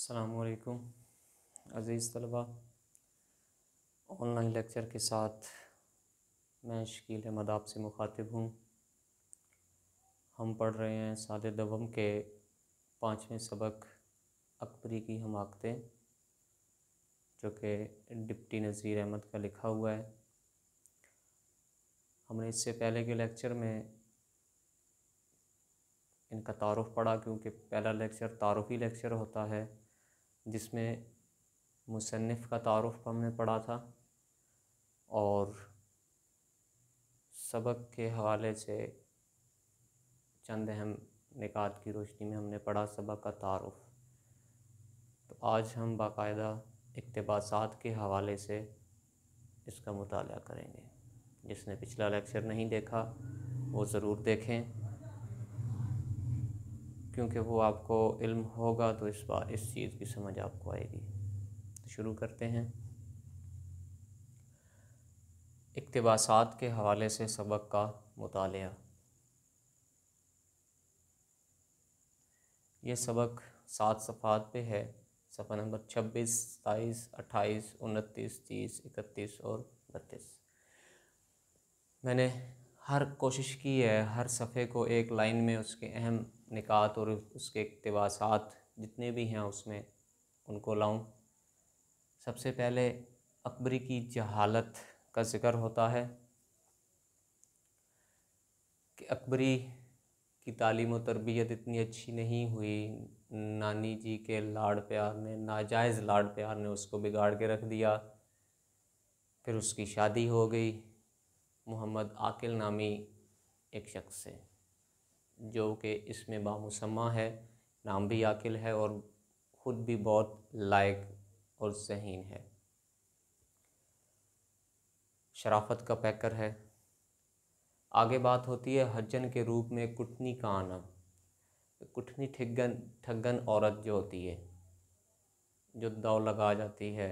अस्सलामुअलैकुम अज़ीज़ तलबा। Online lecture के साथ मैं शकील अहमद आपसे मुखातिब हूँ। हम पढ़ रहे हैं सादे दवम के 5वें सबक अकबरी की हमाकतें, जो कि डिप्टी नज़ीर अहमद का लिखा हुआ है। हमने इससे पहले के लेक्चर में इनका तारुफ़ पढ़ा, क्योंकि पहला लेक्चर तारुफ़ी लेक्चर होता है जिसमें मुसन्निफ़ का तारुफ़ हमने पढ़ा था, और सबक के हवाले से चंद अहम निकात की रोशनी में हमने पढ़ा सबक का तारुफ़। तो आज हम बाकायदा इक़्तिबासात के हवाले से इसका मुताला करेंगे। जिसने पिछला लेक्चर नहीं देखा वो ज़रूर देखें, क्योंकि वो आपको इल्म होगा तो इस चीज़ की समझ आपको आएगी। तो शुरू करते हैं। इक़्तिबासात के हवाले से सबक का मुताला। ये सबक 7 सफ़हात पे है। सफ़ा नंबर 26, 27, 28, 29, 30, 31 और 32। मैंने हर कोशिश की है हर सफ़े को एक लाइन में उसके अहम निकात और उसके इक़्तिबासात जितने भी हैं उसमें उनको लाऊं। सबसे पहले अकबरी की जहालत का ज़िक्र होता है कि अकबरी की तालीम और तरबियत इतनी अच्छी नहीं हुई। नानी जी के लाड़ प्यार ने, नाजायज़ लाड़ प्यार ने उसको बिगाड़ के रख दिया। फिर उसकी शादी हो गई मोहम्मद आकिल नामी एक शख्स से, जो कि इसमें बामुसम्मा है, नाम भी आकिल है और ख़ुद भी बहुत लायक और ज़हीन है, शराफत का पैकर है। आगे बात होती है हज्जन के रूप में कुटनी का आना। कुटनी ठग्गन औरत जो होती है, जो दाव लगा जाती है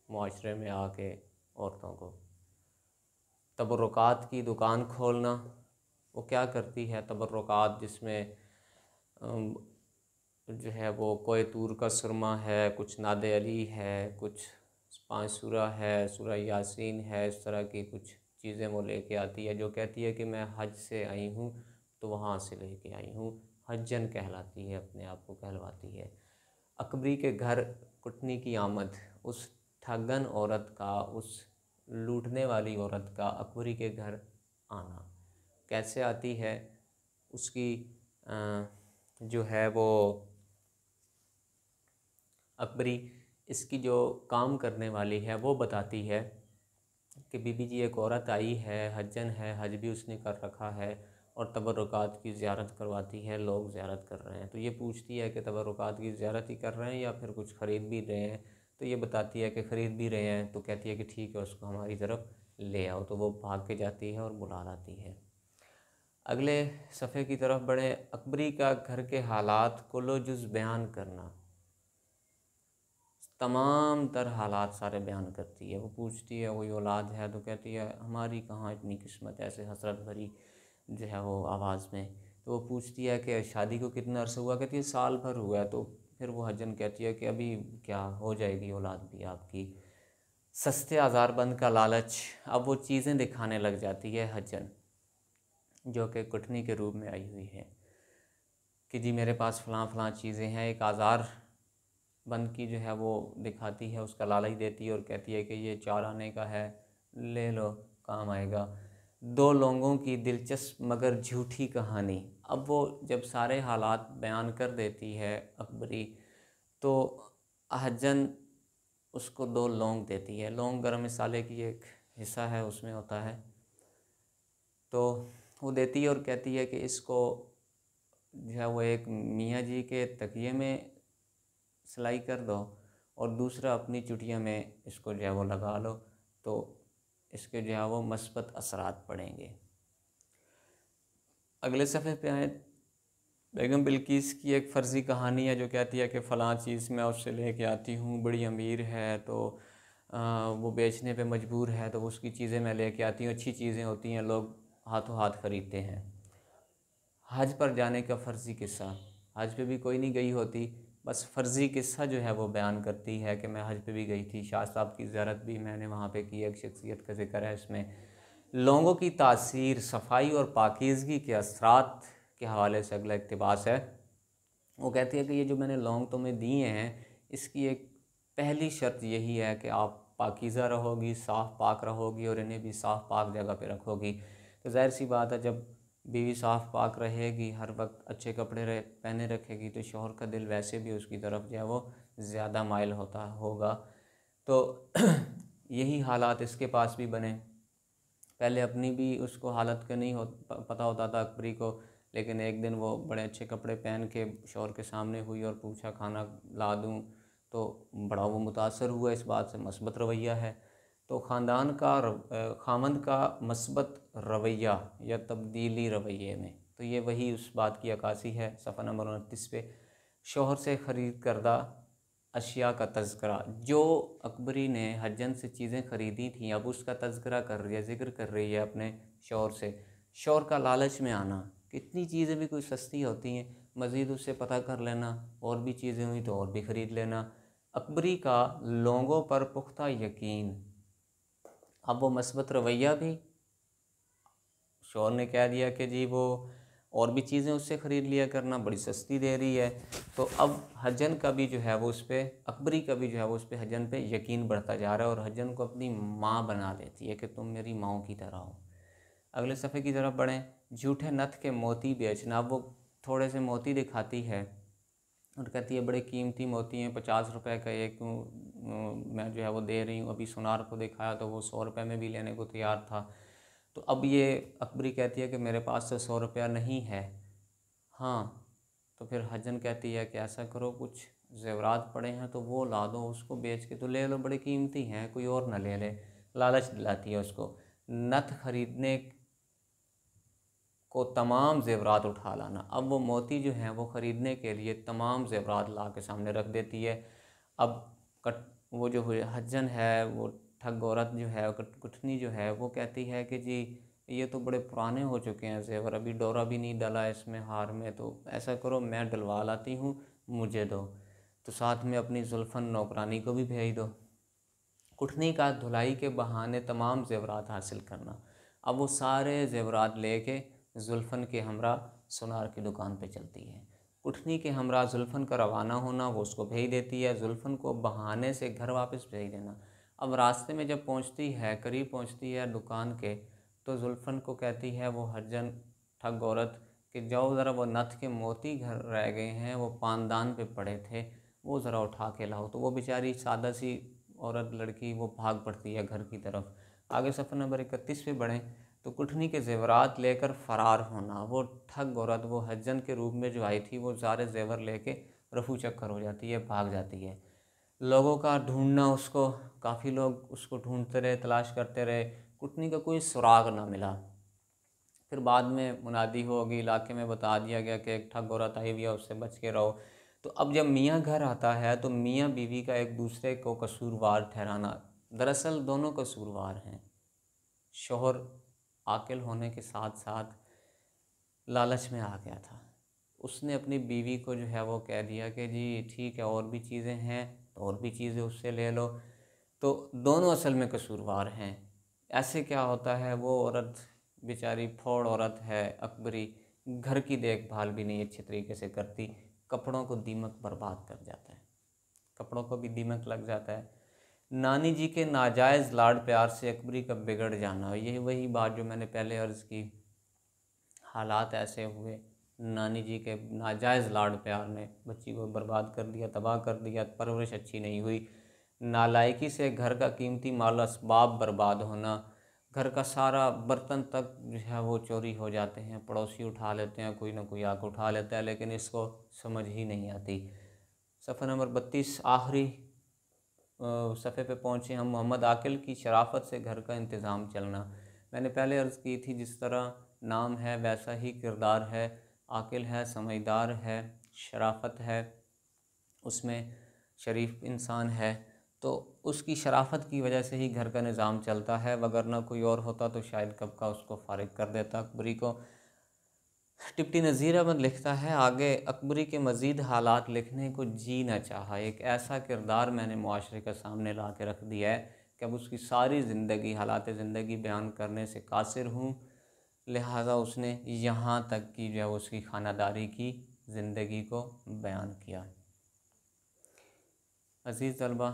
मुआशरे में आके औरतों को। तबर्रुकात की दुकान खोलना, वो क्या करती है तबर्रुकात, जिसमें जो है वो कोई तूर का सुरमा है, कुछ नादे अली है, कुछ 5 सूरा है, सूरा यासीन है, इस तरह की कुछ चीज़ें वो लेके आती है, जो कहती है कि मैं हज से आई हूँ तो वहाँ से लेके आई हूँ। हज्जन कहलाती है, अपने आप को कहलवाती है। अकबरी के घर कुटनी की आमद, उस ठगन औरत का, उस लूटने वाली औरत का अकबरी के घर आना कैसे आती है, उसकी जो है वो अकबरी इसकी जो काम करने वाली है वो बताती है कि बीबी जी एक औरत आई है, हज्जन है, हज भी उसने कर रखा है और तबर्रुकात की ज़ियारत करवाती है, लोग ज़ियारत कर रहे हैं। तो ये पूछती है कि तबर्रुकात की ज़ियारत ही कर रहे हैं या फिर कुछ ख़रीद भी रहे हैं। तो ये बताती है कि ख़रीद भी रहे हैं। तो कहती है कि ठीक है, उसको हमारी तरफ ले आओ। तो वो भाग के जाती है और बुला लाती है। अगले सफ़े की तरफ बढ़े। अकबरी का घर के हालात कुल्लो जुज़ बयान करना, तमाम तर हालात सारे बयान करती है। वो पूछती है कोई औलाद है, तो कहती है हमारी कहाँ इतनी किस्मत, ऐसे हसरत भरी जो है वो आवाज़ में। तो वो पूछती है कि शादी को कितना अर्सा हुआ, कहती है साल भर हुआ है। तो फिर वो हज्जन कहती है कि अभी क्या हो जाएगी औलाद भी आपकी। सस्ते आज़ारबंद का लालच, अब वो चीज़ें दिखाने लग जाती है हज्जन, जो कि कुटनी के रूप में आई हुई है कि जी मेरे पास फ़लाँ फ़लाँ चीज़ें हैं। एक आज़ार बंद की जो है वो दिखाती है, उसका लालच देती है और कहती है कि ये 4 आने का है, ले लो, काम आएगा। 2 लोगों की दिलचस्प मगर झूठी कहानी। अब वो जब सारे हालात बयान कर देती है अकबरी, तो हज्जन उसको 2 लौंग देती है। लौंग गरम मसाले की एक हिस्सा है, उसमें होता है। तो वो देती है और कहती है कि इसको जो है वो एक मियाँ जी के तकिए में सिलाई कर दो और दूसरा अपनी चुटिया में इसको जो है वो लगा लो, तो इसके जो है वो मस्बत असरात पड़ेंगे। अगले सफ़े पे आए। बेगम बिल्किस की एक फ़र्ज़ी कहानी है, जो कहती है कि फ़लाँ चीज़ मैं उससे लेके आती हूँ, बड़ी अमीर है तो वो बेचने पे मजबूर है, तो उसकी चीज़ें मैं लेके आती हूँ, अच्छी चीज़ें होती हैं, लोग हाथों हाथ ख़रीदते हैं। हज पर जाने का फ़र्ज़ी किस्सा। हज पे भी कोई नहीं गई होती, बस फ़र्ज़ी किस्सा जो है वो बयान करती है कि मैं हज पे भी गई थी, शाह साहब की ज़ियारत भी मैंने वहाँ पे की। एक शख्सियत का ज़िक्र है इसमें, लोगों की तासीर, सफाई और पाकीज़गी के असरात के हवाले से अगला इक़्तिबास है। वो कहती है कि ये जो मैंने लौंग तुम्हें दिए हैं, इसकी एक पहली शर्त यही है कि आप पाकीज़ा रहोगी, साफ़ पाक रहोगी और इन्हें भी साफ़ पाक जगह पे रखोगी। तो ज़ाहिर सी बात है, जब बीवी साफ़ पाक रहेगी, हर वक्त अच्छे कपड़े पहने रखेगी, तो शौहर का दिल वैसे भी उसकी तरफ जो है वो ज़्यादा माइल होता होगा। तो यही हालात इसके पास भी बने। पहले अपनी भी उसको हालत का नहीं पता होता था अकबरी को, लेकिन एक दिन वो बड़े अच्छे कपड़े पहन के शौहर के सामने हुई और पूछा खाना ला दूँ, तो बड़ा वो मुतासर हुआ इस बात से। मस्बत रवैया है। तो ख़ानदान का खामंद का मस्बत रवैया या तब्दीली रवैये में, तो ये वही उस बात की अक्कासी है। सफ़ा नंबर 29 पे शौहर से ख़रीद करदा अशिया का तज़किरा, जो अकबरी ने हज्जन से चीज़ें ख़रीदी थी, अब उसका तज़किरा कर रही है, ज़िक्र कर रही है अपने शौहर से। शौहर का लालच में आना, कितनी चीज़ें भी कोई सस्ती होती हैं, मज़ीद उससे पता कर लेना, और भी चीज़ें हुई तो और भी ख़रीद लेना। अकबरी का लोगों पर पुख्ता यकीन। अब वो मस्बत रवैया भी, शौहर ने कह दिया कि जी वो और भी चीज़ें उससे ख़रीद लिया करना, बड़ी सस्ती दे रही है। तो अब हजन का भी जो है वो उस पर, अकबरी का भी जो है वो उस पर हजन पे यकीन बढ़ता जा रहा है और हजन को अपनी माँ बना लेती है कि तुम मेरी माँ की तरह हो। अगले सफ़े की तरफ बढ़ें। झूठे नथ के मोती बेचना। अब वो थोड़े से मोती दिखाती है और कहती है बड़े कीमती मोती हैं, 50 रुपये का एक मैं जो है वो दे रही हूँ। अभी सुनार को दिखाया तो वो 100 रुपये में भी लेने को तैयार था। तो अब ये अकबरी कहती है कि मेरे पास तो 100 रुपया नहीं है। हाँ, तो फिर हजन कहती है कि ऐसा करो, कुछ ज़ेवरात पड़े हैं तो वो ला दो, उसको बेच के तो ले लो, बड़े कीमती हैं, कोई और ना ले ले। लालच दिलाती है उसको। नथ खरीदने को तमाम ज़ेवरात उठा लाना। अब वो मोती जो हैं वो ख़रीदने के लिए तमाम ज़ेवरात ला के सामने रख देती है। अब वो जो हज्जन है, वो ठग औरत जो है, कुटनी जो है, वो कहती है कि जी ये तो बड़े पुराने हो चुके हैं ज़ेवर, अभी डोरा भी नहीं डला इसमें हार में, तो ऐसा करो मैं डलवा लाती हूँ, मुझे दो। तो साथ में अपनी जुल्फ़न नौकरानी को भी भेज दो। कुटनी का धुलाई के बहाने तमाम ज़ेवरात हासिल करना। अब वो सारे ज़ेवरात लेके जुल्फ़न के हमरा सुनार की दुकान पे चलती है। कुटनी के हमरा जुल्फ़न का रवाना होना, वो उसको भेज देती है। जुल्फ़न को बहाने से घर वापस भेज देना। अब रास्ते में जब पहुंचती है, करीब पहुंचती है दुकान के, तो जुल्फ़न को कहती है वो हज्जन ठग औरत कि जाओ ज़रा वो नथ के मोती घर रह गए हैं, वो पानदान पे पड़े थे, वो ज़रा उठा के लाओ। तो वो बेचारी सादा सी औरत लड़की वो भाग पड़ती है घर की तरफ। आगे सफ़र नंबर 31 पे बढ़ें तो कुटनी के ज़ेवरात लेकर फ़रार होना। वो ठग औरत, वो हज्जन के रूप में जो आई थी, वो सारे ज़ेवर लेके रफू चक्कर हो जाती है, भाग जाती है। लोगों का ढूंढना उसको, काफ़ी लोग उसको ढूंढते रहे, तलाश करते रहे, कुटनी का कोई सुराग ना मिला। फिर बाद में मुनादी होगी, इलाके में बता दिया गया कि एक ठग औरत आई हुई है, उससे बच के रहो। तो अब जब मियाँ घर आता है तो मियाँ बीवी का एक दूसरे को कसूरवार ठहराना, दरअसल दोनों कसूरवार हैं। शौहर आकिल होने के साथ साथ लालच में आ गया था। उसने अपनी बीवी को जो है वो कह दिया कि जी ठीक है, और भी चीज़ें हैं तो और भी चीज़ें उससे ले लो। तो दोनों असल में कसूरवार हैं। ऐसे क्या होता है, वो औरत बेचारी फोड़ औरत है अकबरी, घर की देखभाल भी नहीं अच्छे तरीके से करती, कपड़ों को दीमक बर्बाद कर जाता है, कपड़ों को भी दीमक लग जाता है। नानी जी के नाजायज़ लाड प्यार से अकबरी का बिगड़ जाना, यही वही बात जो मैंने पहले अर्ज़ की। हालात ऐसे हुए, नानी जी के नाजायज़ लाड प्यार ने बच्ची को बर्बाद कर दिया, तबाह कर दिया, परवरिश अच्छी नहीं हुई। नालायकी से घर का कीमती माल असबाब बर्बाद होना, घर का सारा बर्तन तक जो है वो चोरी हो जाते हैं, पड़ोसी उठा लेते हैं, कोई ना कोई आकर उठा लेता है, लेकिन इसको समझ ही नहीं आती। सफ़र नंबर 32 आखिरी सफ़े पे पहुँचे हम। मोहम्मद आकिल की शराफत से घर का इंतज़ाम चलना। मैंने पहले अर्ज़ की थी, जिस तरह नाम है वैसा ही किरदार है। आकिल है, समझदार है, शराफत है, उसमें शरीफ इंसान है, तो उसकी शराफत की वजह से ही घर का निज़ाम चलता है, वगरना कोई और होता तो शायद कब का उसको फ़ारिग कर देता अकबरी को। डिप्टी नज़ीर अहमद लिखता है आगे, अकबरी के मज़ीद हालात लिखने को जी न चाहा। एक ऐसा किरदार मैंने मुआशरे के सामने ला के रख दिया है कि अब उसकी सारी ज़िंदगी, हालात ज़िंदगी बयान करने से कासिर हूँ। लिहाजा उसने यहाँ तक कि जो है उसकी खानादारी की ज़िंदगी को बयान किया। अज़ीज़ तलबा,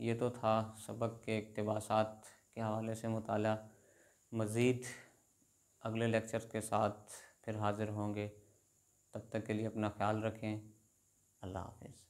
ये तो था सबक के इक़्तिबासात के हवाले से मुताला। मज़ीद अगले लेक्चर के साथ फिर हाज़िर होंगे। तब तक के लिए अपना ख्याल रखें। अल्लाह हाफ़िज़।